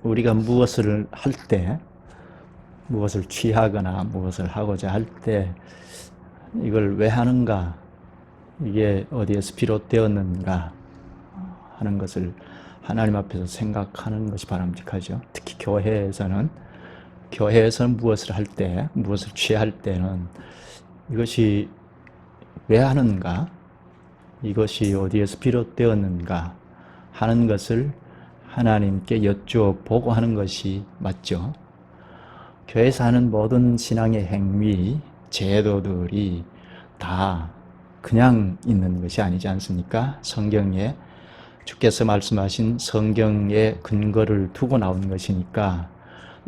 우리가 무엇을 할 때, 무엇을 취하거나 무엇을 하고자 할 때 이걸 왜 하는가, 이게 어디에서 비롯되었는가 하는 것을 하나님 앞에서 생각하는 것이 바람직하죠. 특히 교회에서는 무엇을 할 때, 무엇을 취할 때는 이것이 왜 하는가, 이것이 어디에서 비롯되었는가 하는 것을 하나님께 여쭈어보고 하는 것이 맞죠. 교회에서 하는 모든 신앙의 행위, 제도들이 다 그냥 있는 것이 아니지 않습니까? 성경에 주께서 말씀하신 성경의 근거를 두고 나온 것이니까,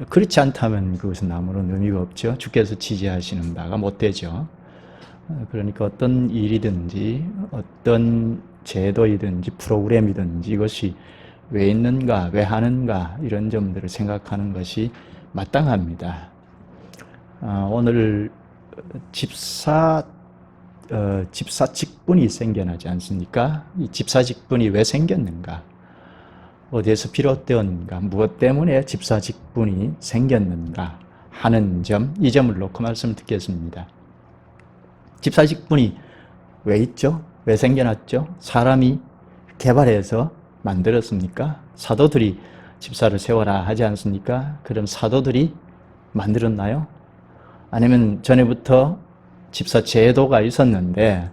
그렇지 않다면 그것은 아무런 의미가 없죠. 주께서 지지하시는 바가 못 되죠. 그러니까 어떤 일이든지 어떤 제도이든지 프로그램이든지 이것이 왜 있는가, 왜 하는가, 이런 점들을 생각하는 것이 마땅합니다. 오늘 집사 직분이 생겨나지 않습니까? 이 집사 직분이 왜 생겼는가, 어디에서 비롯되었는가, 무엇 때문에 집사 직분이 생겼는가 하는 점, 이 점을 놓고 말씀을 듣겠습니다. 집사 직분이 왜 있죠? 왜 생겨났죠? 사람이 개발해서 만들었습니까? 사도들이 집사를 세워라 하지 않습니까? 그럼 사도들이 만들었나요? 아니면 전에부터 집사 제도가 있었는데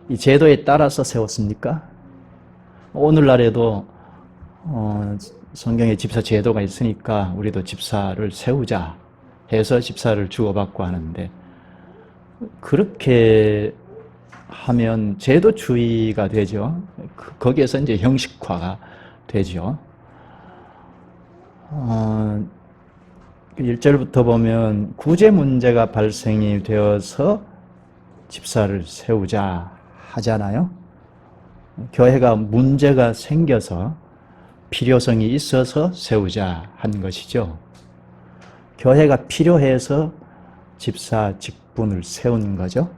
이 제도에 따라서 세웠습니까? 오늘날에도 성경에 집사 제도가 있으니까 우리도 집사를 세우자 해서 집사를 주고받고 하는데, 그렇게 하면 제도주의가 되죠. 거기에서 이제 형식화가 되죠. 1절부터 보면 구제 문제가 발생이 되어서 집사를 세우자 하잖아요. 교회가 문제가 생겨서 필요성이 있어서 세우자 한 것이죠. 교회가 필요해서 집사 직분을 세운 거죠.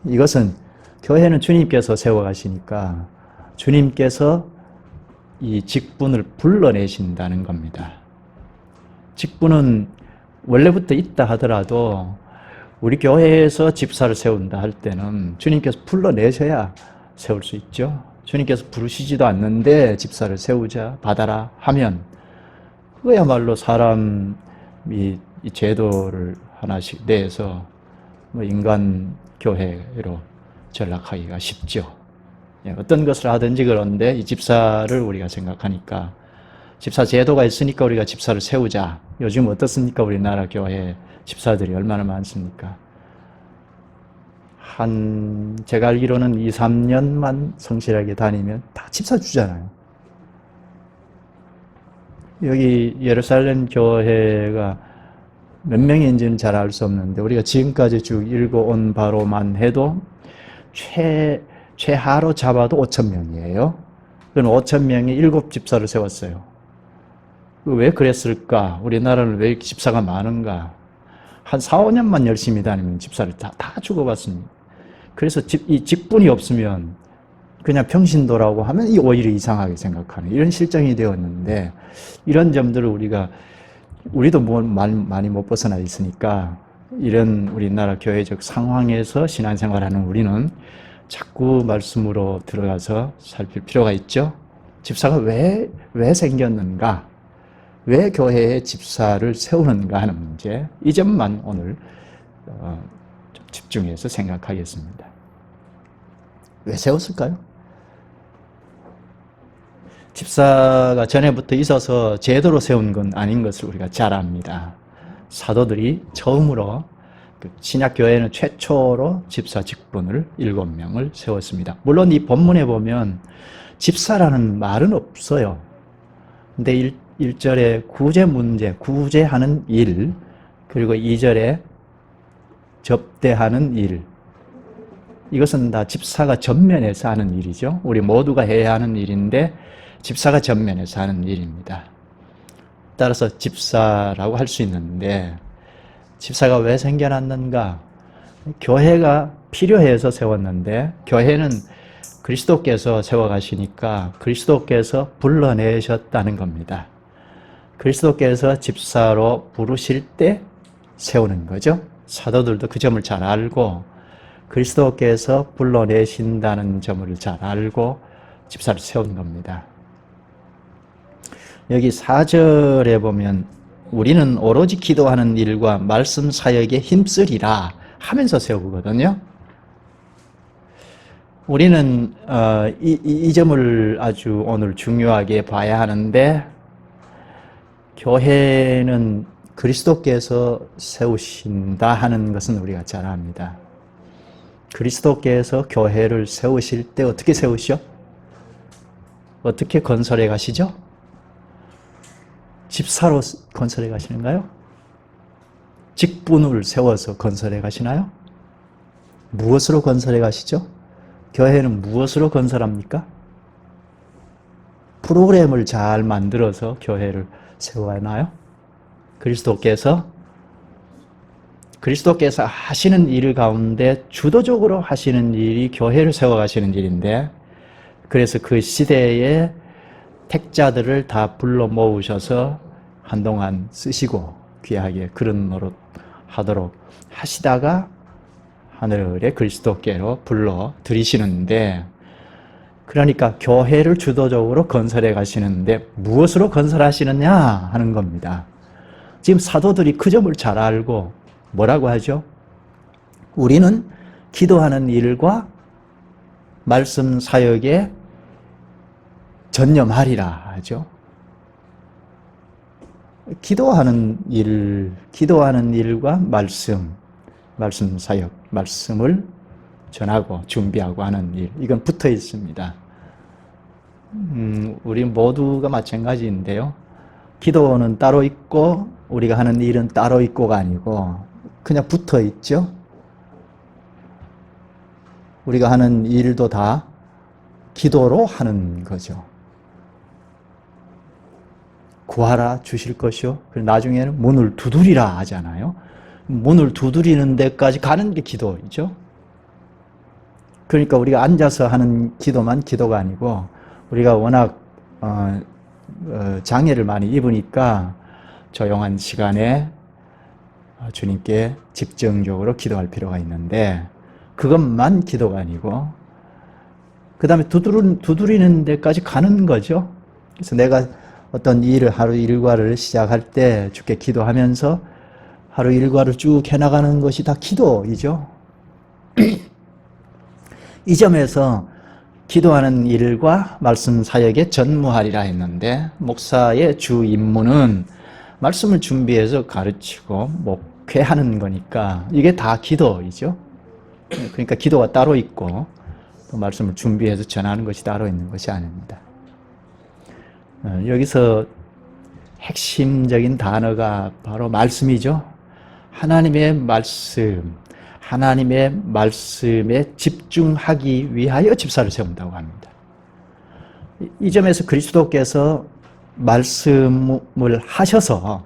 이것은 교회는 주님께서 세워가시니까 주님께서 이 직분을 불러내신다는 겁니다. 직분은 원래부터 있다 하더라도 우리 교회에서 집사를 세운다 할 때는 주님께서 불러내셔야 세울 수 있죠. 주님께서 부르시지도 않는데 집사를 세우자, 받아라 하면 그야말로 사람이 이 제도를 하나씩 내서 인간 교회로 전락하기가 쉽죠. 어떤 것을 하든지 그런데 이 집사를 우리가 생각하니까, 집사 제도가 있으니까 우리가 집사를 세우자. 요즘 어떻습니까? 우리나라 교회 집사들이 얼마나 많습니까? 제가 알기로는 2, 3년만 성실하게 다니면 다 집사 주잖아요. 여기 예루살렘 교회가 몇 명인지는 잘 알 수 없는데 우리가 지금까지 쭉 읽어온 바로만 해도 최하로 잡아도 5,000명이에요. 그럼 5,000명이 7집사를 세웠어요. 왜 그랬을까? 우리나라는 왜 이렇게 집사가 많은가? 한 4, 5년만 열심히 다니면 집사를 다 주고받습니다. 그래서 이 직분이 없으면 그냥 평신도라고 하면 오히려 이상하게 생각하는 이런 실정이 되었는데, 이런 점들을 우리도 많이 못 벗어나 있으니까 이런 우리나라 교회적 상황에서 신앙생활하는 우리는 자꾸 말씀으로 들어가서 살필 필요가 있죠. 집사가 왜 생겼는가, 왜 교회에 집사를 세우는가 하는 문제, 이 점만 오늘 좀 집중해서 생각하겠습니다. 왜 세웠을까요? 집사가 전에부터 있어서 제도로 세운 건 아닌 것을 우리가 잘 압니다. 사도들이 처음으로, 신약교회는 최초로 집사 직분을 7명을 세웠습니다. 물론 이 본문에 보면 집사라는 말은 없어요. 근데 1절에 구제 문제, 구제하는 일, 그리고 2절에 접대하는 일, 이것은 다 집사가 전면에서 하는 일이죠. 우리 모두가 해야 하는 일인데 집사가 전면에서 하는 일입니다. 따라서 집사라고 할 수 있는데, 집사가 왜 생겨났는가? 교회가 필요해서 세웠는데, 교회는 그리스도께서 세워가시니까 그리스도께서 불러내셨다는 겁니다. 그리스도께서 집사로 부르실 때 세우는 거죠. 사도들도 그 점을 잘 알고 그리스도께서 불러내신다는 점을 잘 알고 집사를 세운 겁니다. 여기 4절에 보면 우리는 오로지 기도하는 일과 말씀 사역에 힘쓰리라 하면서 세우거든요. 우리는 이 점을 아주 오늘 중요하게 봐야 하는데, 교회는 그리스도께서 세우신다 하는 것은 우리가 잘 압니다. 그리스도께서 교회를 세우실 때 어떻게 세우시죠? 어떻게 건설해 가시죠? 집사로 건설해 가시는가요? 직분을 세워서 건설해 가시나요? 무엇으로 건설해 가시죠? 교회는 무엇으로 건설합니까? 프로그램을 잘 만들어서 교회를 세워나요? 그리스도께서 하시는 일 가운데 주도적으로 하시는 일이 교회를 세워가시는 일인데, 그래서 그 시대에 택자들을 다 불러 모으셔서 한동안 쓰시고 귀하게 그런 노릇 하도록 하시다가 하늘의 그리스도께로 불러 들이시는데, 그러니까 교회를 주도적으로 건설해 가시는데 무엇으로 건설하시느냐 하는 겁니다. 지금 사도들이 그 점을 잘 알고 뭐라고 하죠? 우리는 기도하는 일과 말씀 사역에 전념하리라 하죠. 기도하는 일과 말씀 사역, 말씀을 전하고 준비하고 하는 일, 이건 붙어 있습니다. 우리 모두가 마찬가지인데요. 기도는 따로 있고 우리가 하는 일은 따로 있고가 아니고 그냥 붙어 있죠. 우리가 하는 일도 다 기도로 하는 거죠. 구하라 주실 것이요. 나중에는 문을 두드리라 하잖아요. 문을 두드리는 데까지 가는 게 기도이죠. 그러니까 우리가 앉아서 하는 기도만 기도가 아니고, 우리가 워낙 장애를 많이 입으니까 조용한 시간에 주님께 집중적으로 기도할 필요가 있는데, 그것만 기도가 아니고 그 다음에 두드리는 데까지 가는 거죠. 그래서 내가 어떤 하루 일과를 시작할 때 주께 기도하면서 하루 일과를 쭉 해나가는 것이 다 기도이죠. 이 점에서 기도하는 일과 말씀 사역에 전무하리라 했는데, 목사의 주 임무는 말씀을 준비해서 가르치고 목회하는 거니까 이게 다 기도이죠. 그러니까 기도가 따로 있고 또 말씀을 준비해서 전하는 것이 따로 있는 것이 아닙니다. 여기서 핵심적인 단어가 바로 말씀이죠. 하나님의 말씀에 집중하기 위하여 집사를 세운다고 합니다. 이 점에서 그리스도께서 말씀을 하셔서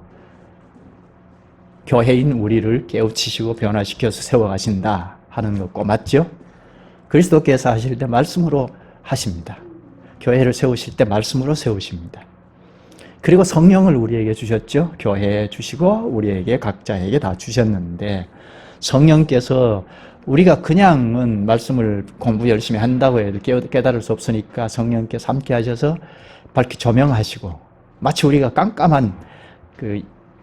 교회인 우리를 깨우치시고 변화시켜서 세워가신다 하는 거 맞죠? 그리스도께서 하실 때 말씀으로 하십니다. 교회를 세우실 때 말씀으로 세우십니다. 그리고 성령을 우리에게 주셨죠. 교회에 주시고 우리에게 각자에게 다 주셨는데, 성령께서 우리가 그냥은 말씀을 공부 열심히 한다고 해도 깨달을 수 없으니까 성령께서 함께 하셔서 밝히 조명하시고, 마치 우리가 깜깜한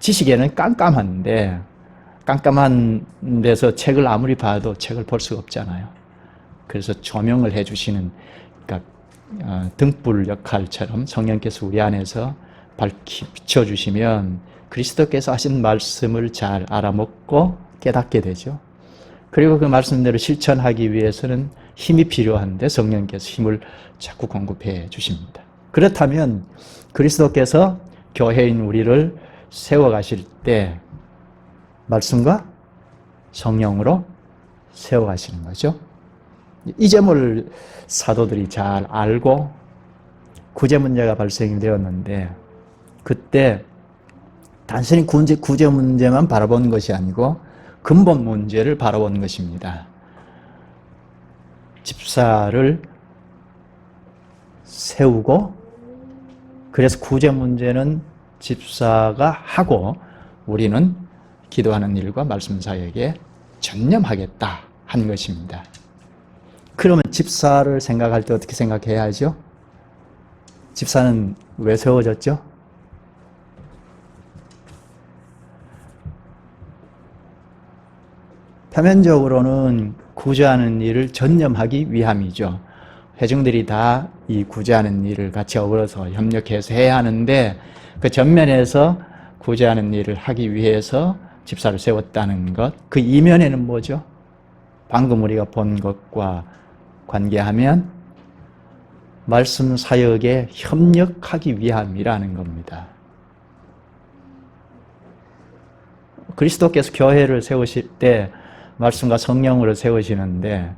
지식에는 깜깜한데, 깜깜한 데서 책을 아무리 봐도 책을 볼 수가 없잖아요. 그래서 조명을 해주시는, 그러니까 등불 역할처럼 성령께서 우리 안에서 밝히 비춰주시면 그리스도께서 하신 말씀을 잘 알아먹고 깨닫게 되죠. 그리고 그 말씀대로 실천하기 위해서는 힘이 필요한데 성령께서 힘을 자꾸 공급해 주십니다. 그렇다면 그리스도께서 교회인 우리를 세워가실 때 말씀과 성령으로 세워가시는 거죠. 이 점을 사도들이 잘 알고 구제 문제가 발생이 되었는데, 그때 단순히 구제 문제만 바라본 것이 아니고 근본 문제를 바라본 것입니다. 집사를 세우고, 그래서 구제 문제는 집사가 하고 우리는 기도하는 일과 말씀 사역에 전념하겠다 한 것입니다. 그러면 집사를 생각할 때 어떻게 생각해야 하죠? 집사는 왜 세워졌죠? 표면적으로는 구제하는 일을 전념하기 위함이죠. 회중들이 다 이 구제하는 일을 같이 어우러서 협력해서 해야 하는데 그 전면에서 구제하는 일을 하기 위해서 집사를 세웠다는 것, 그 이면에는 뭐죠? 방금 우리가 본 것과 관계하면 말씀 사역에 협력하기 위함이라는 겁니다. 그리스도께서 교회를 세우실 때 말씀과 성령으로 세우시는데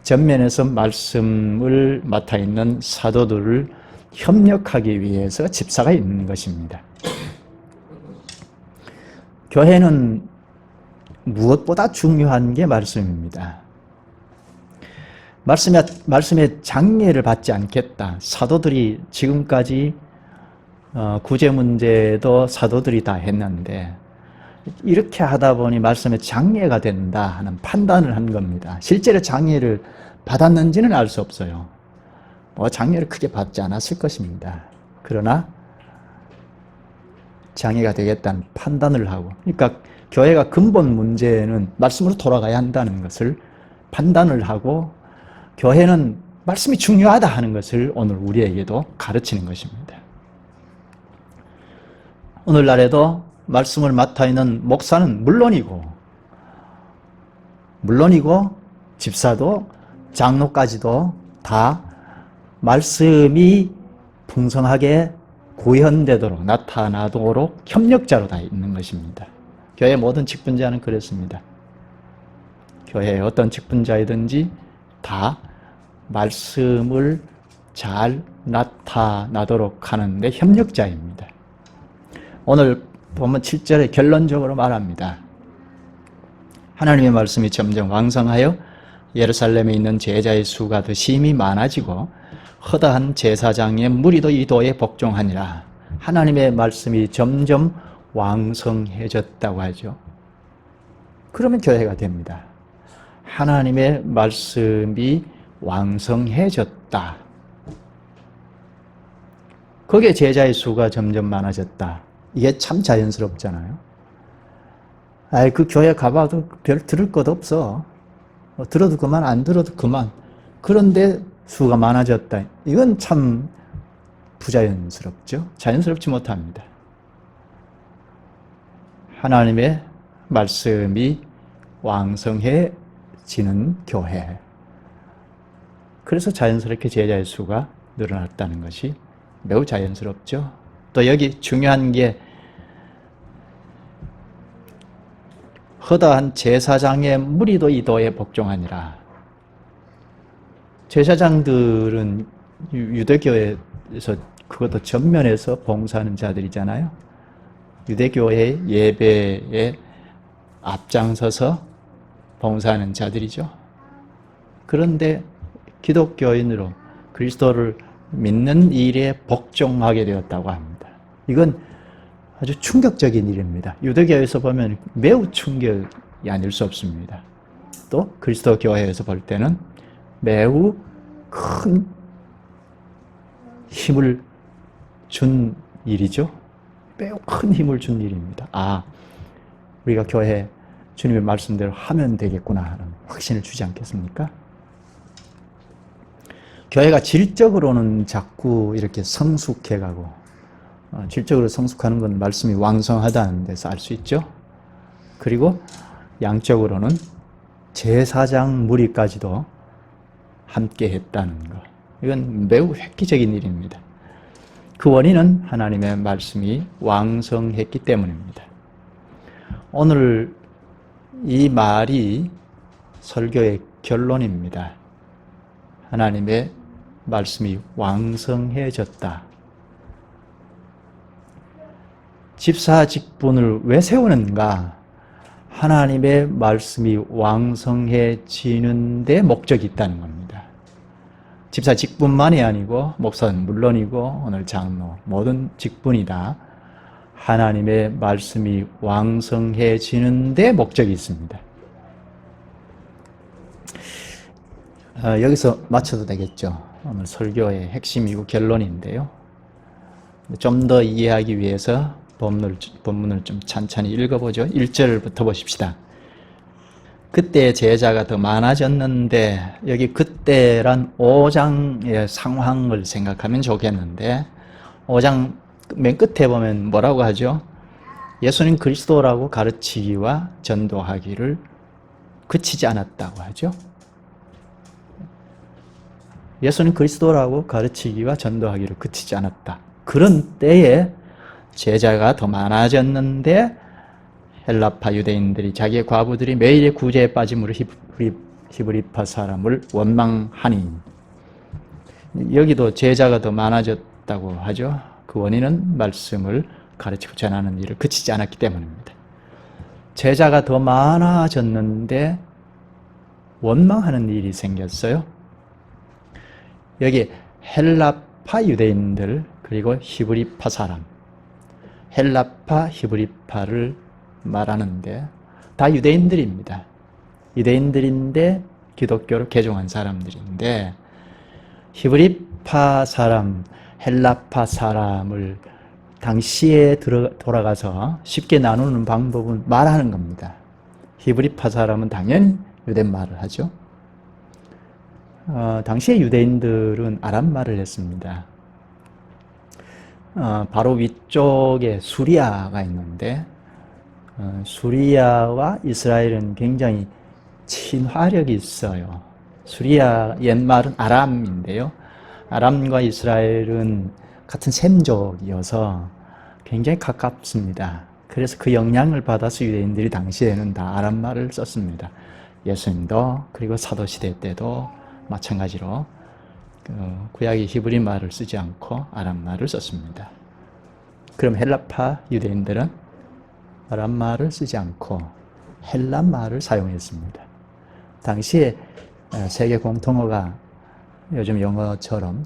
전면에서 말씀을 맡아 있는 사도들을 협력하기 위해서 집사가 있는 것입니다. 교회는 무엇보다 중요한 게 말씀입니다. 말씀의 장애를 받지 않겠다. 사도들이 지금까지 구제 문제도 사도들이 다 했는데 이렇게 하다 보니 말씀에 장애가 된다 하는 판단을 한 겁니다. 실제로 장애를 받았는지는 알 수 없어요. 장애를 크게 받지 않았을 것입니다. 그러나 장애가 되겠다는 판단을 하고, 그러니까 교회가 근본 문제는 말씀으로 돌아가야 한다는 것을 판단을 하고 교회는 말씀이 중요하다 하는 것을 오늘 우리에게도 가르치는 것입니다. 오늘날에도 말씀을 맡아 있는 목사는 물론이고 집사도 장로까지도 다 말씀이 풍성하게 구현되도록 나타나도록 협력자로 다 있는 것입니다. 교회 모든 직분자는 그렇습니다. 교회의 어떤 직분자이든지 다 말씀을 잘 나타나도록 하는데 협력자입니다. 오늘 보면 7절에 결론적으로 말합니다. 하나님의 말씀이 점점 왕성하여 예루살렘에 있는 제자의 수가 더 심히 많아지고 허다한 제사장의 무리도 이 도에 복종하니라. 하나님의 말씀이 점점 왕성해졌다고 하죠. 그러면 교회가 됩니다. 하나님의 말씀이 왕성해졌다. 거기에 제자의 수가 점점 많아졌다. 이게 참 자연스럽잖아요. 그 교회 가봐도 별 들을 것 없어. 들어도 그만, 안 들어도 그만. 그런데 수가 많아졌다. 이건 참 부자연스럽죠. 자연스럽지 못합니다. 하나님의 말씀이 왕성해지는 교회. 그래서 자연스럽게 제자의 수가 늘어났다는 것이 매우 자연스럽죠. 또 여기 중요한 게 허다한 제사장의 무리도 이 도에 복종하니라. 제사장들은 유대교회에서 그것도 전면에서 봉사하는 자들이잖아요. 유대교회 예배에 앞장서서 봉사하는 자들이죠. 그런데 기독교인으로 그리스도를 믿는 일에 복종하게 되었다고 합니다. 이건 아주 충격적인 일입니다. 유대교회에서 보면 매우 충격이 아닐 수 없습니다. 또 그리스도 교회에서 볼 때는 매우 큰 힘을 준 일이죠. 매우 큰 힘을 준 일입니다. 우리가 교회 주님의 말씀대로 하면 되겠구나 하는 확신을 주지 않겠습니까? 교회가 질적으로는 자꾸 이렇게 성숙해가고, 질적으로 성숙하는 건 말씀이 왕성하다는 데서 알 수 있죠. 그리고 양적으로는 제사장 무리까지도 함께 했다는 것. 이건 매우 획기적인 일입니다. 그 원인은 하나님의 말씀이 왕성했기 때문입니다. 오늘 이 말이 설교의 결론입니다. 하나님의 말씀이 왕성해졌다. 집사 직분을 왜 세우는가? 하나님의 말씀이 왕성해지는 데 목적이 있다는 겁니다. 집사 직분만이 아니고 목사는 물론이고 오늘 장로 모든 직분이다. 하나님의 말씀이 왕성해지는 데 목적이 있습니다. 여기서 마쳐도 되겠죠. 오늘 설교의 핵심이고 결론인데요. 좀 더 이해하기 위해서 본문을 좀 찬찬히 읽어보죠. 1절부터 보십시다. 그때 제자가 더 많아졌는데, 여기 그때란 5장의 상황을 생각하면 좋겠는데, 5장 맨 끝에 보면 뭐라고 하죠? 예수님 그리스도라고 가르치기와 전도하기를 그치지 않았다고 하죠. 예수님 그리스도라고 가르치기와 전도하기를 그치지 않았다. 그런 때에 제자가 더 많아졌는데 헬라파 유대인들이 자기의 과부들이 매일의 구제에 빠짐으로 히브리파 사람을 원망하니, 여기도 제자가 더 많아졌다고 하죠. 그 원인은 말씀을 가르치고 전하는 일을 그치지 않았기 때문입니다. 제자가 더 많아졌는데 원망하는 일이 생겼어요. 여기 헬라파 유대인들 그리고 히브리파 사람, 헬라파 히브리파를 말하는데 다 유대인들입니다. 유대인들인데 기독교로 개종한 사람들인데, 히브리파 사람, 헬라파 사람을 당시에 돌아가서 쉽게 나누는 방법은 말하는 겁니다. 히브리파 사람은 당연히 유대말을 하죠. 당시의 유대인들은 아람말을 했습니다. 바로 위쪽에 수리아가 있는데, 수리아와 이스라엘은 굉장히 친화력이 있어요. 수리아 옛말은 아람인데요. 아람과 이스라엘은 같은 셈족이어서 굉장히 가깝습니다. 그래서 그 영향을 받아서 유대인들이 당시에는 다 아람말을 썼습니다. 예수님도, 그리고 사도시대 때도 마찬가지로 구약의 히브리 말을 쓰지 않고 아람말을 썼습니다. 그럼 헬라파 유대인들은 아람말을 쓰지 않고 헬라말을 사용했습니다. 당시에 세계 공통어가 요즘 영어처럼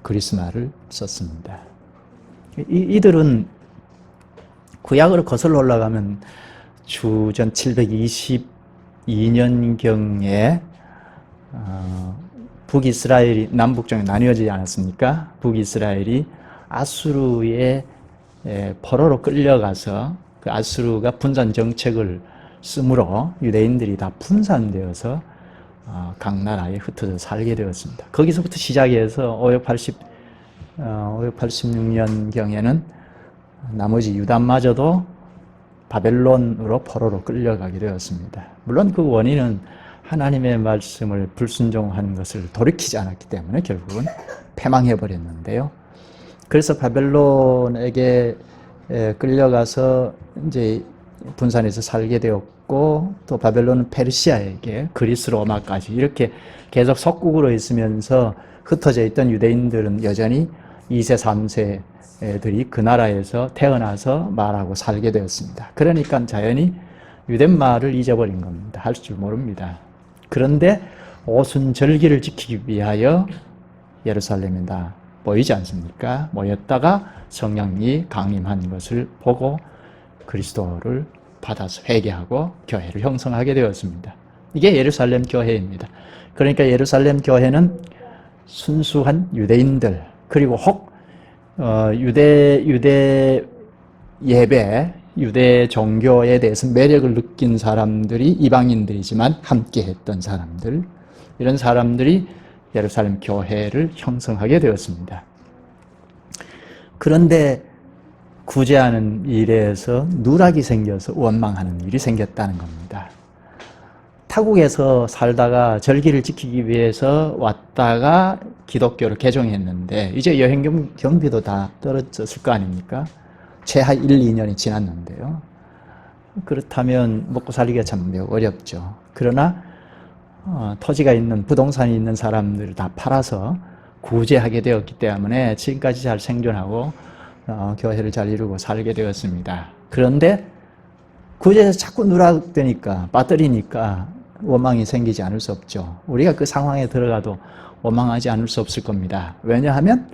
그리스말을 썼습니다. 이들은 구약으로 거슬러 올라가면 주전 722년경에 북이스라엘이 남북쪽에 나뉘어지지 않았습니까? 북이스라엘이 아수르의 포로로 끌려가서 그 아수르가 분산 정책을 쓰므로 유대인들이 다 분산되어서 각 나라에 흩어져 살게 되었습니다. 거기서부터 시작해서 586년경에는 나머지 유다마저도 바벨론으로 포로로 끌려가게 되었습니다. 물론 그 원인은 하나님의 말씀을 불순종한 것을 돌이키지 않았기 때문에 결국은 패망해버렸는데요. 그래서 바벨론에게 끌려가서 이제 분산해서 살게 되었고, 또 바벨론은 페르시아에게, 그리스 로마까지 이렇게 계속 속국으로 있으면서 흩어져 있던 유대인들은 여전히 2세, 3세들이 그 나라에서 태어나서 말하고 살게 되었습니다. 그러니까 자연히 유대말을 잊어버린 겁니다. 할 줄 모릅니다. 그런데 오순절기를 지키기 위하여 예루살렘에 다 보이지 않습니까? 모였다가 성령이 강림한 것을 보고 그리스도를 받아서 회개하고 교회를 형성하게 되었습니다. 이게 예루살렘 교회입니다. 그러니까 예루살렘 교회는 순수한 유대인들, 그리고 혹 유대 예배, 유대 종교에 대해서 매력을 느낀 사람들이 이방인들이지만 함께 했던 사람들, 이런 사람들이 예루살렘 교회를 형성하게 되었습니다. 그런데 구제하는 일에서 누락이 생겨서 원망하는 일이 생겼다는 겁니다. 타국에서 살다가 절기를 지키기 위해서 왔다가 기독교를 개종했는데 이제 여행 경비도 다 떨어졌을 거 아닙니까? 최하 1, 2년이 지났는데요. 그렇다면 먹고 살기가 참 매우 어렵죠. 그러나 토지가 있는, 부동산이 있는 사람들을 다 팔아서 구제하게 되었기 때문에 지금까지 잘 생존하고 교회를 잘 이루고 살게 되었습니다. 그런데 구제에서 자꾸 누락되니까, 빠뜨리니까 원망이 생기지 않을 수 없죠. 우리가 그 상황에 들어가도 원망하지 않을 수 없을 겁니다. 왜냐하면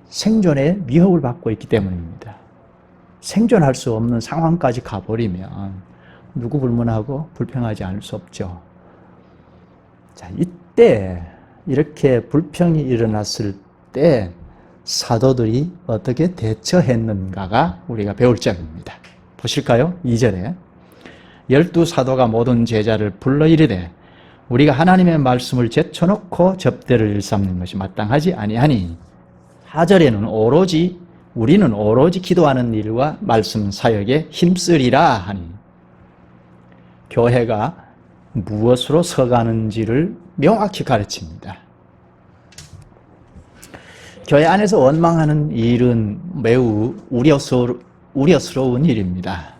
생존에 위협을 받고 있기 때문입니다. 생존할 수 없는 상황까지 가버리면 누구 불문하고 불평하지 않을 수 없죠. 자, 이때 이렇게 불평이 일어났을 때 사도들이 어떻게 대처했는가가 우리가 배울 점입니다. 보실까요? 2절에 12사도가 모든 제자를 불러 이르되 우리가 하나님의 말씀을 제쳐놓고 접대를 일삼는 것이 마땅하지 아니하니 4절에는 우리는 오로지 기도하는 일과 말씀 사역에 힘쓰리라 하니 교회가 무엇으로 서가는지를 명확히 가르칩니다. 교회 안에서 원망하는 일은 매우 우려스러운 일입니다.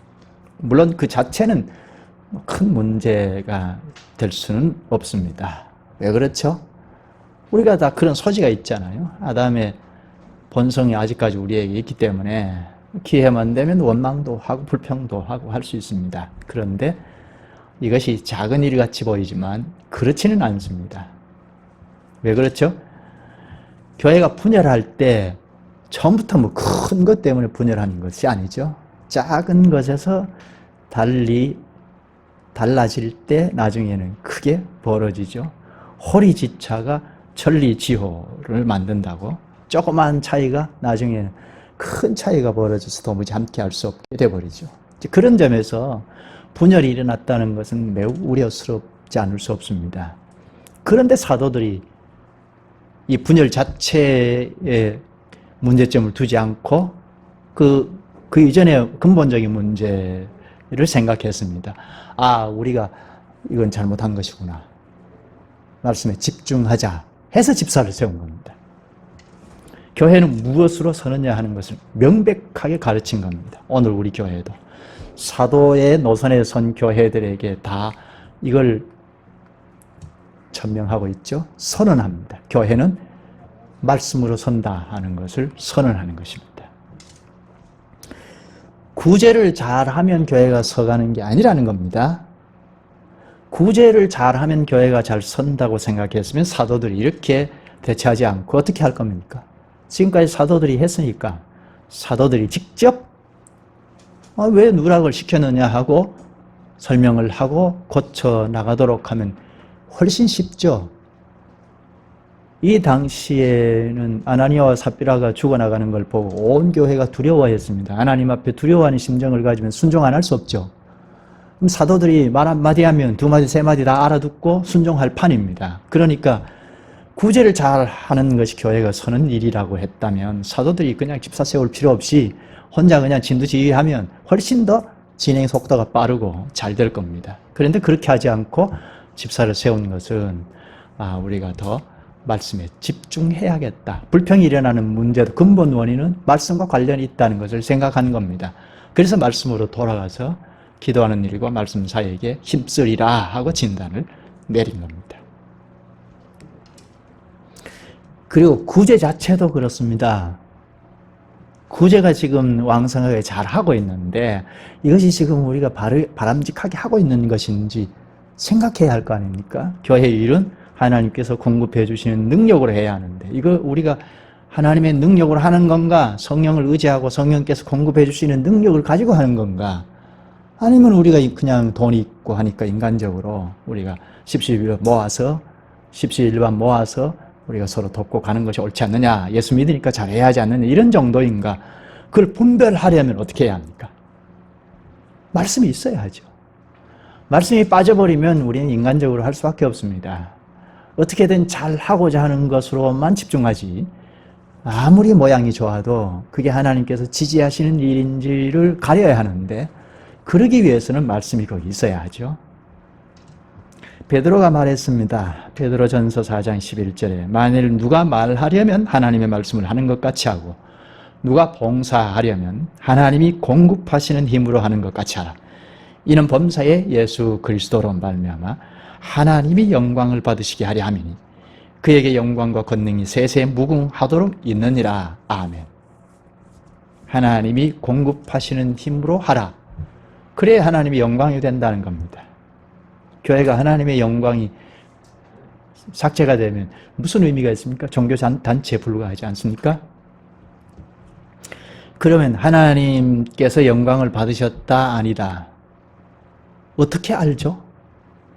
물론 그 자체는 큰 문제가 될 수는 없습니다. 왜 그렇죠? 우리가 다 그런 소지가 있잖아요. 아담의 본성이 아직까지 우리에게 있기 때문에 기회만 되면 원망도 하고 불평도 하고 할 수 있습니다. 그런데 이것이 작은 일같이 보이지만 그렇지는 않습니다. 왜 그렇죠? 교회가 분열할 때 처음부터 뭐 큰 것 때문에 분열하는 것이 아니죠. 작은 것에서 달라질 때 나중에는 크게 벌어지죠. 호리지차가 천리지호를 만든다고 조그마한 차이가 나중에는 큰 차이가 벌어져서 도무지 함께할 수 없게 돼버리죠. 그런 점에서 분열이 일어났다는 것은 매우 우려스럽지 않을 수 없습니다. 그런데 사도들이 이 분열 자체에 문제점을 두지 않고 그 이전에 근본적인 문제를 생각했습니다. 우리가 이건 잘못한 것이구나. 말씀에 집중하자 해서 집사를 세운 겁니다. 교회는 무엇으로 서느냐 하는 것을 명백하게 가르친 겁니다. 오늘 우리 교회도 사도의 노선에 선 교회들에게 다 이걸 천명하고 있죠. 선언합니다. 교회는 말씀으로 선다 하는 것을 선언하는 것입니다. 구제를 잘하면 교회가 서가는 게 아니라는 겁니다. 구제를 잘하면 교회가 잘 선다고 생각했으면 사도들이 이렇게 대처하지 않고 어떻게 할 겁니까? 지금까지 사도들이 했으니까 사도들이 직접 왜 누락을 시켰느냐 하고 설명을 하고 고쳐 나가도록 하면 훨씬 쉽죠. 이 당시에는 아나니아와 삽비라가 죽어나가는 걸 보고 온 교회가 두려워했습니다. 하나님 앞에 두려워하는 심정을 가지면 순종 안 할 수 없죠. 그럼 사도들이 말 한마디 하면 두 마디 세 마디 다 알아듣고 순종할 판입니다. 그러니까 구제를 잘 하는 것이 교회가 서는 일이라고 했다면 사도들이 그냥 집사 세울 필요 없이 혼자 그냥 진두지휘하면 훨씬 더 진행 속도가 빠르고 잘 될 겁니다. 그런데 그렇게 하지 않고 집사를 세운 것은 우리가 더 말씀에 집중해야겠다. 불평이 일어나는 문제도 근본 원인은 말씀과 관련이 있다는 것을 생각한 겁니다. 그래서 말씀으로 돌아가서 기도하는 일과 말씀 사이에게 힘쓰리라 하고 진단을 내린 겁니다. 그리고 구제 자체도 그렇습니다. 구제가 지금 왕성하게 잘 하고 있는데 이것이 지금 우리가 바람직하게 하고 있는 것인지 생각해야 할 거 아닙니까? 교회의 일은 하나님께서 공급해 주시는 능력으로 해야 하는데 이거 우리가 하나님의 능력으로 하는 건가? 성령을 의지하고 성령께서 공급해 주시는 능력을 가지고 하는 건가? 아니면 우리가 그냥 돈이 있고 하니까 인간적으로 우리가 십시일반 모아서 우리가 서로 돕고 가는 것이 옳지 않느냐? 예수 믿으니까 잘해야 하지 않느냐? 이런 정도인가? 그걸 분별하려면 어떻게 해야 합니까? 말씀이 있어야 하죠. 말씀이 빠져버리면 우리는 인간적으로 할 수밖에 없습니다. 어떻게든 잘하고자 하는 것으로만 집중하지 아무리 모양이 좋아도 그게 하나님께서 지지하시는 일인지를 가려야 하는데 그러기 위해서는 말씀이 거기 있어야 하죠. 베드로가 말했습니다. 베드로전서 4장 11절에 만일 누가 말하려면 하나님의 말씀을 하는 것 같이 하고 누가 봉사하려면 하나님이 공급하시는 힘으로 하는 것 같이 하라. 이는 범사에 예수 그리스도로 말미암아 하나님이 영광을 받으시게 하려 함이니 그에게 영광과 권능이 세세 무궁하도록 있느니라. 아멘. 하나님이 공급하시는 힘으로 하라. 그래야 하나님이 영광이 된다는 겁니다. 교회가 하나님의 영광이 삭제가 되면 무슨 의미가 있습니까? 종교 단체에 불과하지 않습니까? 그러면 하나님께서 영광을 받으셨다, 아니다? 어떻게 알죠?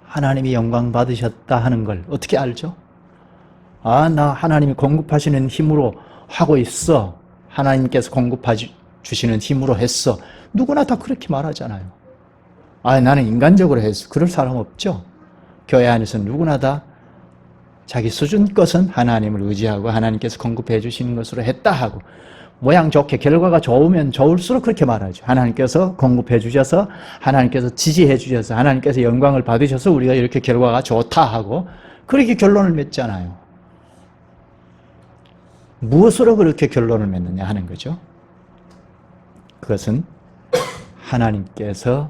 하나님이 영광 받으셨다 하는 걸 어떻게 알죠? 아, 나 하나님이 공급하시는 힘으로 하고 있어. 하나님께서 공급해 주시는 힘으로 했어. 누구나 다 그렇게 말하잖아요. 아, 나는 인간적으로 했어. 그럴 사람 없죠? 교회 안에서 누구나 다 자기 수준 것은 하나님을 의지하고 하나님께서 공급해 주시는 것으로 했다 하고, 모양 좋게 결과가 좋으면 좋을수록 그렇게 말하죠. 하나님께서 공급해 주셔서, 하나님께서 지지해 주셔서, 하나님께서 영광을 받으셔서 우리가 이렇게 결과가 좋다 하고 그렇게 결론을 맺잖아요. 무엇으로 그렇게 결론을 맺느냐 하는 거죠. 그것은 하나님께서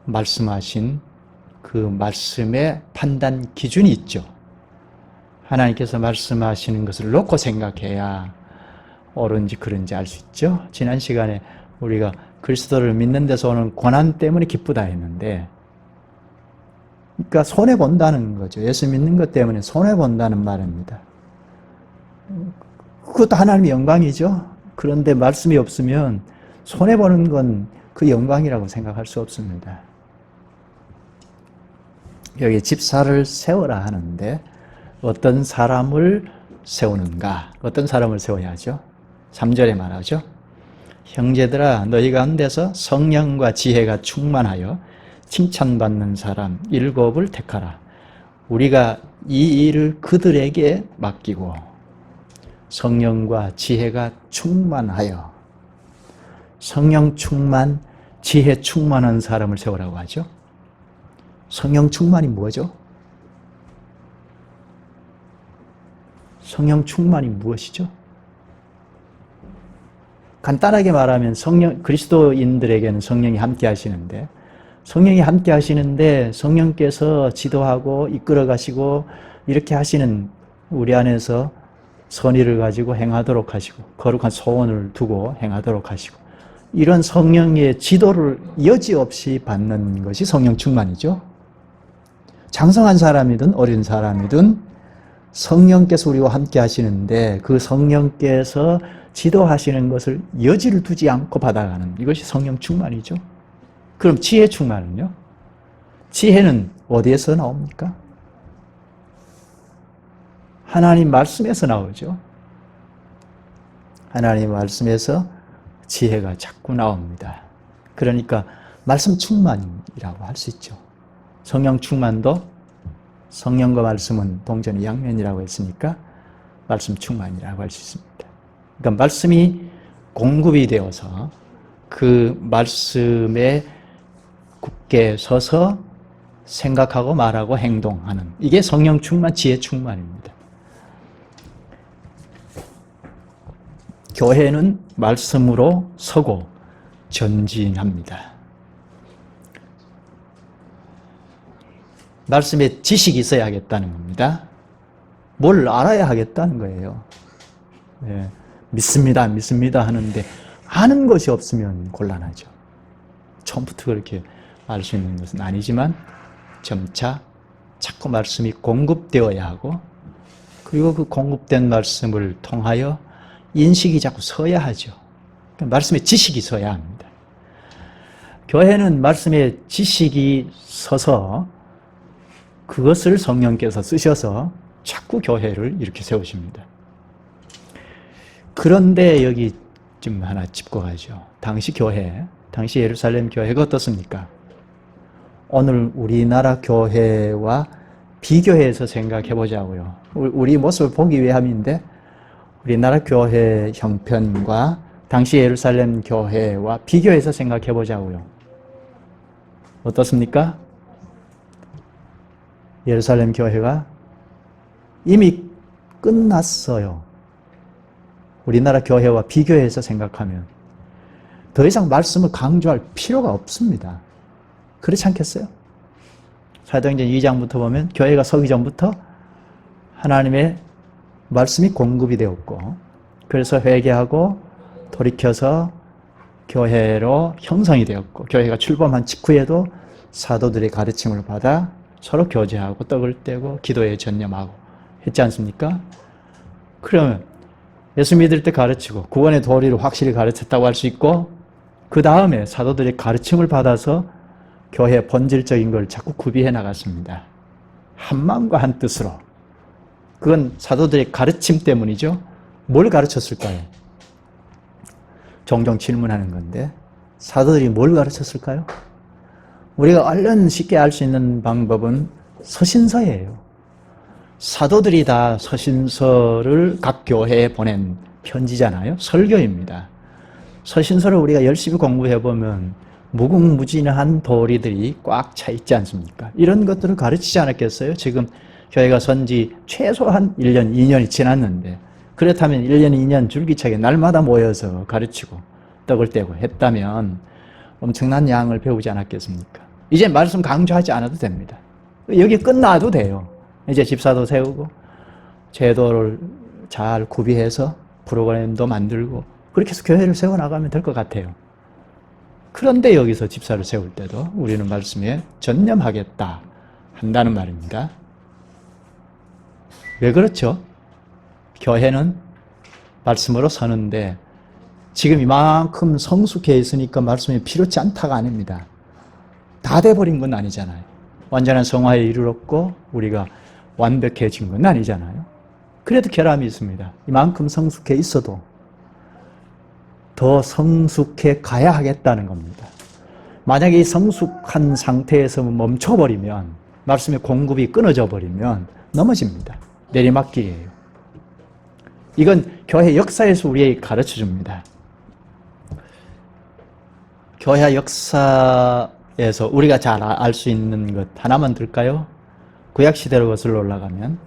말씀하신 그 말씀의 판단 기준이 있죠. 하나님께서 말씀하시는 것을 놓고 생각해야 옳은지 그른지 알 수 있죠. 지난 시간에 우리가 그리스도를 믿는 데서 오는 고난 때문에 기쁘다 했는데, 그러니까 손해본다는 거죠. 예수 믿는 것 때문에 손해본다는 말입니다. 그것도 하나님의 영광이죠. 그런데 말씀이 없으면 손해보는 건 그 영광이라고 생각할 수 없습니다. 여기 집사를 세워라 하는데 어떤 사람을 세우는가? 어떤 사람을 세워야죠? 3절에 말하죠. 형제들아, 너희 가운데서 성령과 지혜가 충만하여 칭찬받는 사람 7을 택하라. 우리가 이 일을 그들에게 맡기고, 성령과 지혜가 충만하여, 성령 충만, 지혜 충만한 사람을 세우라고 하죠. 성령 충만이 뭐죠? 성령 충만이 무엇이죠? 간단하게 말하면 그리스도인들에게는 성령이 함께 하시는데, 성령께서 지도하고 이끌어 가시고 이렇게 하시는 우리 안에서 선의를 가지고 행하도록 하시고, 거룩한 소원을 두고 행하도록 하시고, 이런 성령의 지도를 여지없이 받는 것이 성령 충만이죠. 장성한 사람이든 어린 사람이든 성령께서 우리와 함께 하시는데, 그 성령께서 지도하시는 것을 여지를 두지 않고 받아가는, 이것이 성령 충만이죠. 그럼 지혜 충만은요? 지혜는 어디에서 나옵니까? 하나님 말씀에서 나오죠. 하나님 말씀에서 지혜가 자꾸 나옵니다. 그러니까 말씀 충만이라고 할 수 있죠. 성령 충만도 성령과 말씀은 동전의 양면이라고 했으니까 말씀 충만이라고 할 수 있습니다. 그러니까 말씀이 공급이 되어서 그 말씀에 굳게 서서 생각하고 말하고 행동하는, 이게 성령 충만, 지혜 충만입니다. 교회는 말씀으로 서고 전진합니다. 말씀에 지식이 있어야 하겠다는 겁니다. 뭘 알아야 하겠다는 거예요. 네, 믿습니다 하는데 아는 것이 없으면 곤란하죠. 처음부터 그렇게 알 수 있는 것은 아니지만 점차 자꾸 말씀이 공급되어야 하고, 그리고 그 공급된 말씀을 통하여 인식이 자꾸 서야 하죠. 말씀에 지식이 서야 합니다. 교회는 말씀에 지식이 서서 그것을 성령께서 쓰셔서 자꾸 교회를 이렇게 세우십니다. 그런데 여기 좀 하나 짚고 가죠. 당시 예루살렘 교회가 어떻습니까? 오늘 우리나라 교회와 비교해서 생각해 보자고요. 우리 모습을 보기 위함인데, 우리나라 교회 형편과 당시 예루살렘 교회와 비교해서 생각해 보자고요. 어떻습니까? 예루살렘 교회가 이미 끝났어요. 우리나라 교회와 비교해서 생각하면 더 이상 말씀을 강조할 필요가 없습니다. 그렇지 않겠어요? 사도행전 2장부터 보면 교회가 서기 전부터 하나님의 말씀이 공급이 되었고, 그래서 회개하고 돌이켜서 교회로 형성이 되었고, 교회가 출범한 직후에도 사도들의 가르침을 받아 서로 교제하고 떡을 떼고 기도에 전념하고 했지 않습니까? 그러면 예수 믿을 때 가르치고 구원의 도리를 확실히 가르쳤다고 할 수 있고, 그 다음에 사도들의 가르침을 받아서 교회의 본질적인 걸 자꾸 구비해 나갔습니다. 한 마음과 한 뜻으로. 그건 사도들의 가르침 때문이죠. 뭘 가르쳤을까요? 종종 질문하는 건데, 사도들이 뭘 가르쳤을까요? 우리가 얼른 쉽게 알 수 있는 방법은 서신서예요. 사도들이 다 서신서를 각 교회에 보낸 편지잖아요. 설교입니다. 서신서를 우리가 열심히 공부해보면 무궁무진한 도리들이 꽉 차 있지 않습니까? 이런 것들을 가르치지 않았겠어요? 지금 교회가 선지 최소한 1년, 2년이 지났는데, 그렇다면 1년, 2년 줄기차게 날마다 모여서 가르치고 떡을 떼고 했다면 엄청난 양을 배우지 않았겠습니까? 이제 말씀 강조하지 않아도 됩니다. 여기 끝나도 돼요. 이제 집사도 세우고 제도를 잘 구비해서 프로그램도 만들고 그렇게 해서 교회를 세워나가면 될 것 같아요. 그런데 여기서 집사를 세울 때도 우리는 말씀에 전념하겠다 한다는 말입니다. 왜 그렇죠? 교회는 말씀으로 서는데 지금 이만큼 성숙해 있으니까 말씀이 필요치 않다가 아닙니다. 다 돼버린 건 아니잖아요. 완전한 성화에 이르렀고 우리가 완벽해진 건 아니잖아요. 그래도 결함이 있습니다. 이만큼 성숙해 있어도 더 성숙해 가야 하겠다는 겁니다. 만약에 이 성숙한 상태에서 멈춰버리면, 말씀의 공급이 끊어져 버리면 넘어집니다. 내리막길이에요. 이건 교회 역사에서 우리에게 가르쳐 줍니다. 교회 역사에서 우리가 잘 알 수 있는 것 하나만 들까요? 구약시대로 거슬러 올라가면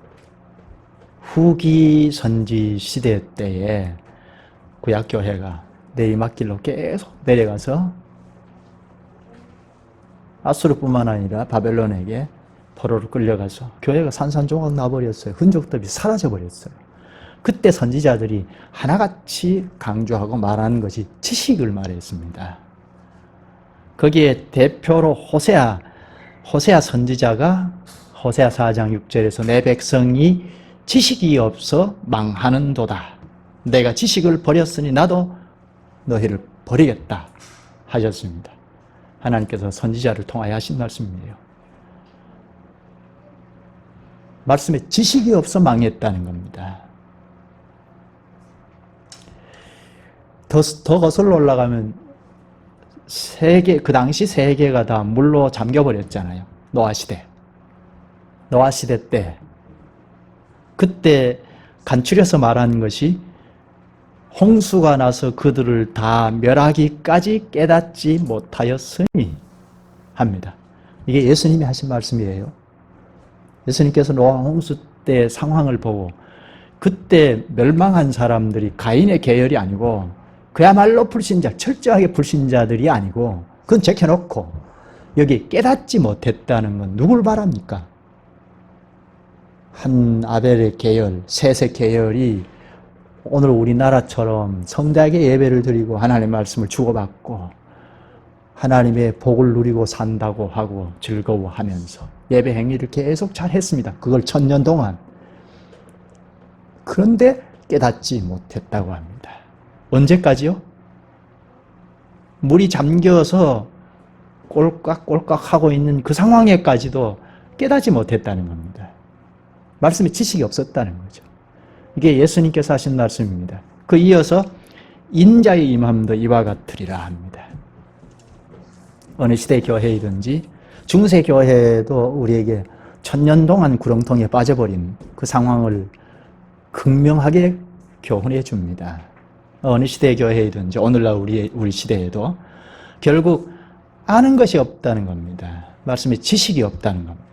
후기 선지 시대 때에 구약교회가 내리막길로 계속 내려가서 아수르뿐만 아니라 바벨론에게 포로로 끌려가서 교회가 산산조각 나버렸어요. 흔적도 없이 사라져버렸어요. 그때 선지자들이 하나같이 강조하고 말하는 것이 지식을 말했습니다. 거기에 대표로 호세아 선지자가 호세아 4장 6절에서 내 백성이 지식이 없어 망하는도다. 내가 지식을 버렸으니 나도 너희를 버리겠다 하셨습니다. 하나님께서 선지자를 통하여 하신 말씀이에요. 말씀에 지식이 없어 망했다는 겁니다. 더 거슬러 올라가면 그 당시 세계가 다 물로 잠겨버렸잖아요. 노아 시대 때. 그때 간추려서 말하는 것이 홍수가 나서 그들을 다 멸하기까지 깨닫지 못하였으니 합니다. 이게 예수님이 하신 말씀이에요. 예수님께서 노아 홍수 때 상황을 보고 그때 멸망한 사람들이 가인의 계열이 아니고 그야말로 불신자, 철저하게 불신자들이 아니고 그건 제껴놓고 여기 깨닫지 못했다는 건 누굴 말합니까? 한 아벨의 계열, 셋의 계열이 오늘 우리나라처럼 성대하게 예배를 드리고 하나님의 말씀을 주고받고 하나님의 복을 누리고 산다고 하고 즐거워하면서 예배 행위를 계속 잘 했습니다. 그걸 1000년 동안. 그런데 깨닫지 못했다고 합니다. 언제까지요? 물이 잠겨서 꼴깍꼴깍 하고 있는 그 상황에까지도 깨닫지 못했다는 겁니다. 말씀에 지식이 없었다는 거죠. 이게 예수님께서 하신 말씀입니다. 그 이어서 인자의 임함도 이와 같으리라 합니다. 어느 시대 교회이든지 중세 교회도 우리에게 1000년 동안 구렁텅이에 빠져버린 그 상황을 극명하게 교훈해 줍니다. 어느 시대 교회이든지 오늘날 우리 시대에도 결국 아는 것이 없다는 겁니다. 말씀에 지식이 없다는 겁니다.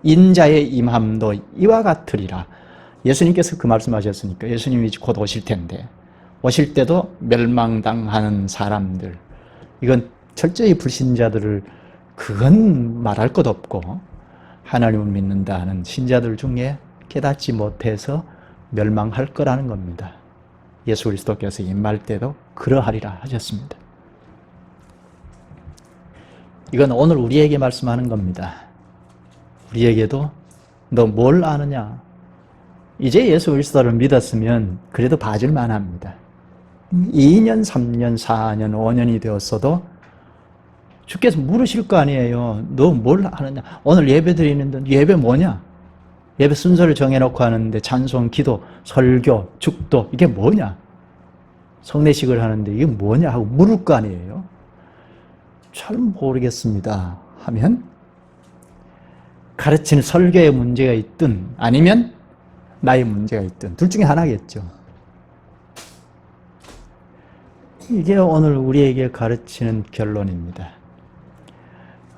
인자의 임함도 이와 같으리라. 예수님께서 그 말씀하셨으니까 예수님이 곧 오실 텐데 오실 때도 멸망당하는 사람들, 이건 철저히 불신자들을 그건 말할 것 없고 하나님을 믿는다 하는 신자들 중에 깨닫지 못해서 멸망할 거라는 겁니다. 예수 그리스도께서 임할 때도 그러하리라 하셨습니다. 이건 오늘 우리에게 말씀하는 겁니다. 우리에게도 너 뭘 아느냐? 이제 예수 그리스도를 믿었으면 그래도 봐줄만 합니다. 2년, 3년, 4년, 5년이 되었어도 주께서 물으실 거 아니에요. 너 뭘 하느냐? 오늘 예배 드리는데 예배 뭐냐? 예배 순서를 정해놓고 하는데 찬송, 기도, 설교, 축도 이게 뭐냐? 성례식을 하는데 이게 뭐냐 하고 물을 거 아니에요. 잘 모르겠습니다 하면 가르치는 설교에 문제가 있든 아니면 나의 문제가 있든 둘 중에 하나겠죠. 이게 오늘 우리에게 가르치는 결론입니다.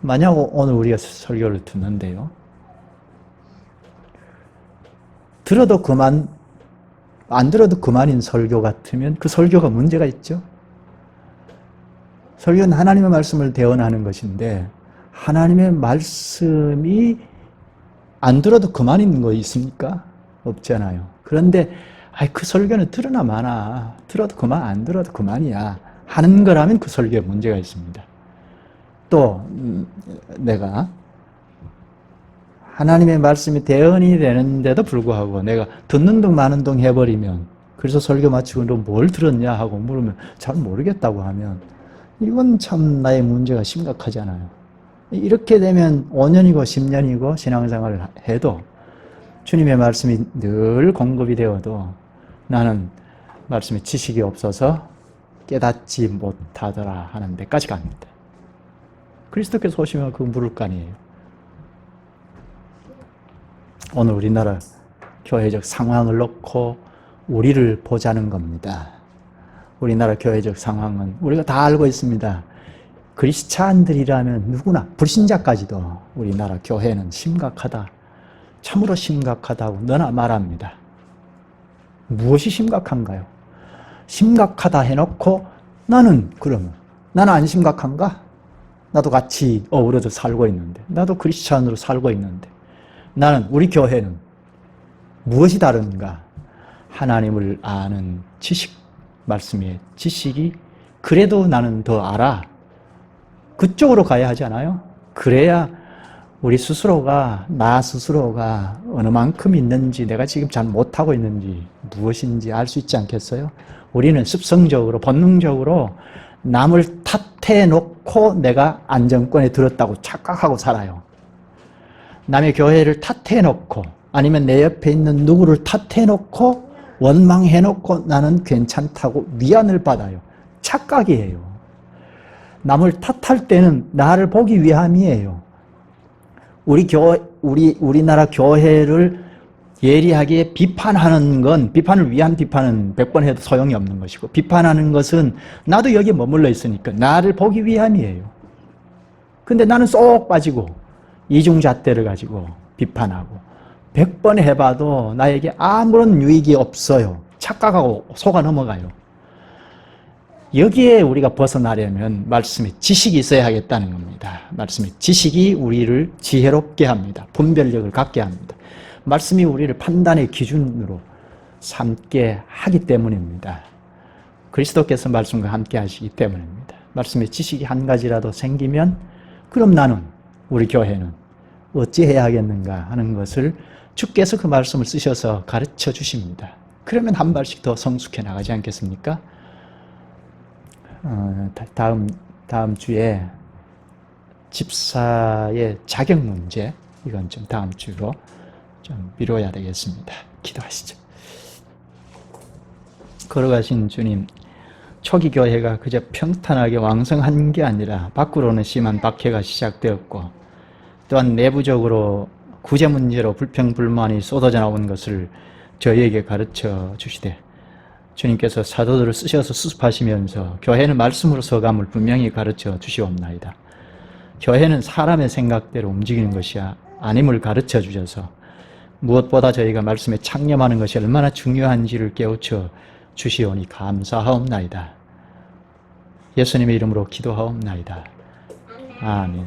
만약 오늘 우리가 설교를 듣는데요, 들어도 그만, 안 들어도 그만인 설교 같으면 그 설교가 문제가 있죠. 설교는 하나님의 말씀을 대언하는 것인데 하나님의 말씀이 안 들어도 그만인 거 있습니까? 없잖아요. 그런데 그 설교는 들으나 마나, 들어도 그만, 안 들어도 그만이야 하는 거라면 그 설교에 문제가 있습니다. 또 내가 하나님의 말씀이 대언이 되는데도 불구하고 내가 듣는 둥 마는 둥 해버리면, 그래서 설교 마치고 너 뭘 들었냐 하고 물으면 잘 모르겠다고 하면 이건 참 나의 문제가 심각하잖아요. 이렇게 되면 5년이고 10년이고 신앙생활을 해도 주님의 말씀이 늘 공급이 되어도 나는 말씀에 지식이 없어서 깨닫지 못하더라 하는 데까지 갑니다. 그리스도께서 오시면 그거 물을 거 아니에요. 오늘 우리나라 교회적 상황을 놓고 우리를 보자는 겁니다. 우리나라 교회적 상황은 우리가 다 알고 있습니다. 그리스찬들이라면 누구나, 불신자까지도 우리나라 교회는 심각하다, 참으로 심각하다고 너나 말합니다. 무엇이 심각한가요? 심각하다 해놓고 나는 그러면 나는 안 심각한가? 나도 같이 어우러져 살고 있는데, 나도 크리스찬으로 살고 있는데, 나는, 우리 교회는 무엇이 다른가? 하나님을 아는 지식, 말씀의 지식이 그래도 나는 더 알아. 그쪽으로 가야 하지 않아요? 그래야 우리 스스로가, 나 스스로가 어느 만큼 있는지, 내가 지금 잘 못하고 있는지, 무엇인지 알 수 있지 않겠어요? 우리는 습성적으로, 본능적으로 남을 탓해놓고 내가 안정권에 들었다고 착각하고 살아요. 남의 교회를 탓해놓고 아니면 내 옆에 있는 누구를 탓해놓고 원망해놓고 나는 괜찮다고 위안을 받아요. 착각이에요. 남을 탓할 때는 나를 보기 위함이에요. 우리나라 교회를 예리하게 비판하는 건, 비판을 위한 비판은 100번 해도 소용이 없는 것이고, 비판하는 것은 나도 여기에 머물러 있으니까 나를 보기 위함이에요. 근데 나는 쏙 빠지고 이중잣대를 가지고 비판하고 100번 해봐도 나에게 아무런 유익이 없어요. 착각하고 속아 넘어가요. 여기에 우리가 벗어나려면 말씀의 지식이 있어야 하겠다는 겁니다. 말씀의 지식이 우리를 지혜롭게 합니다. 분별력을 갖게 합니다. 말씀이 우리를 판단의 기준으로 삼게 하기 때문입니다. 그리스도께서 말씀과 함께 하시기 때문입니다. 말씀의 지식이 한 가지라도 생기면 그럼 나는, 우리 교회는 어찌해야 하겠는가 하는 것을 주께서 그 말씀을 쓰셔서 가르쳐 주십니다. 그러면 한 발씩 더 성숙해 나가지 않겠습니까? 다음 주에 집사의 자격 문제, 이건 좀 다음 주로 좀 미뤄야 되겠습니다. 기도하시죠. 걸어가신 주님, 초기 교회가 그저 평탄하게 왕성한 게 아니라 밖으로는 심한 박해가 시작되었고, 또한 내부적으로 구제 문제로 불평불만이 쏟아져 나온 것을 저희에게 가르쳐 주시되, 주님께서 사도들을 쓰셔서 수습하시면서 교회는 말씀으로 서감을 분명히 가르쳐 주시옵나이다. 교회는 사람의 생각대로 움직이는 것이 아님을 가르쳐 주셔서 무엇보다 저희가 말씀에 창념하는 것이 얼마나 중요한지를 깨우쳐 주시오니 감사하옵나이다. 예수님의 이름으로 기도하옵나이다. 아멘.